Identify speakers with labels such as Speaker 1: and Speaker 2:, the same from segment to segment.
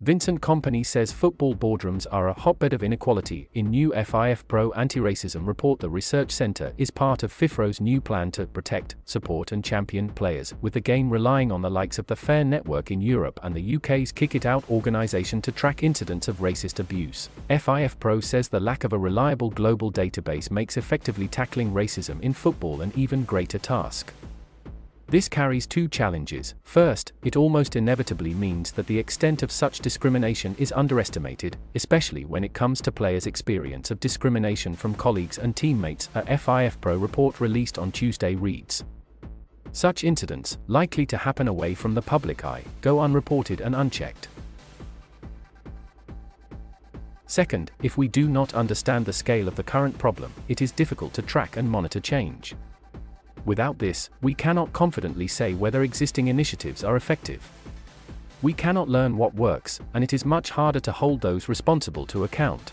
Speaker 1: Vincent Kompany says football boardrooms are a hotbed of inequality. In new FIFPro anti-racism report, the research center is part of FIFPro's new plan to protect, support and champion players, with the game relying on the likes of the FAIR network in Europe and the UK's Kick It Out organization to track incidents of racist abuse. FIFPro says the lack of a reliable global database makes effectively tackling racism in football an even greater task. This carries two challenges. First, it almost inevitably means that the extent of such discrimination is underestimated, especially when it comes to players' experience of discrimination from colleagues and teammates. A FIFPro report released on Tuesday reads, "Such incidents, likely to happen away from the public eye, go unreported and unchecked." Second, if we do not understand the scale of the current problem, it is difficult to track and monitor change. Without this, we cannot confidently say whether existing initiatives are effective. We cannot learn what works, and it is much harder to hold those responsible to account.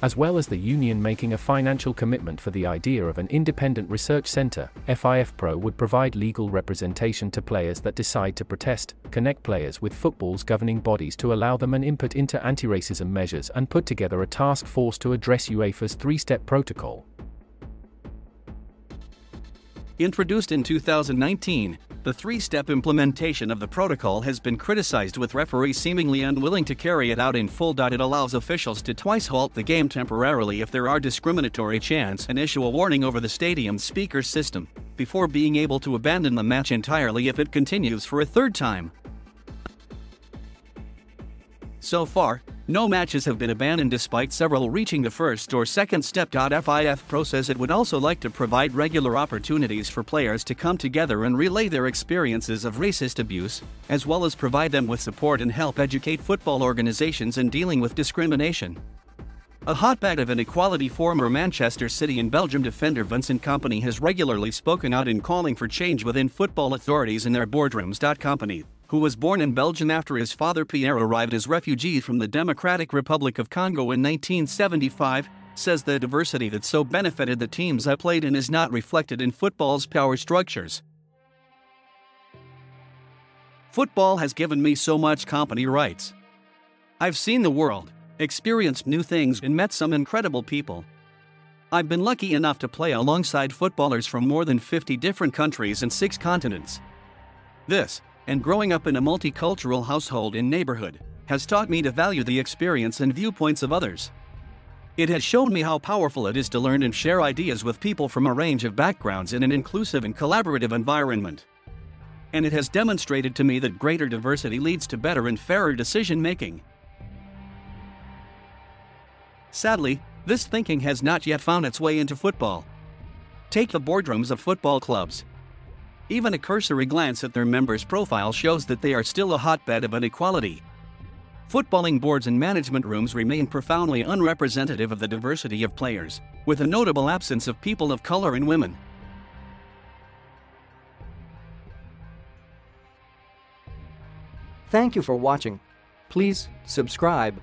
Speaker 1: As well as the union making a financial commitment for the idea of an independent research center, FIFPro would provide legal representation to players that decide to protest, connect players with football's governing bodies to allow them an input into anti-racism measures, and put together a task force to address UEFA's three-step protocol.
Speaker 2: Introduced in 2019, the three-step implementation of the protocol has been criticized, with referees seemingly unwilling to carry it out in full. It allows officials to twice halt the game temporarily if there are discriminatory chants and issue a warning over the stadium's speaker system, before being able to abandon the match entirely if it continues for a third time. So far, no matches have been abandoned despite several reaching the first or second step. FIFPro says it would also like to provide regular opportunities for players to come together and relay their experiences of racist abuse, as well as provide them with support and help educate football organizations in dealing with discrimination. A hotbed of inequality, former Manchester City and Belgium defender Vincent Kompany has regularly spoken out in calling for change within football authorities in their boardrooms. Kompany, who was born in Belgium after his father Pierre arrived as refugee from the Democratic Republic of Congo in 1975, says the diversity that so benefited the teams I played in is not reflected in football's power structures. "Football has given me so much," Kompany writes. "I've seen the world, experienced new things and met some incredible people. I've been lucky enough to play alongside footballers from more than 50 different countries and 6 continents. This, and growing up in a multicultural household and neighborhood, has taught me to value the experience and viewpoints of others. It has shown me how powerful it is to learn and share ideas with people from a range of backgrounds in an inclusive and collaborative environment. And it has demonstrated to me that greater diversity leads to better and fairer decision-making. Sadly, this thinking has not yet found its way into football. Take the boardrooms of football clubs. Even a cursory glance at their members' profile shows that they are still a hotbed of inequality. Footballing boards and management rooms remain profoundly unrepresentative of the diversity of players, with a notable absence of people of color and women.
Speaker 3: Thank you for watching. Please subscribe.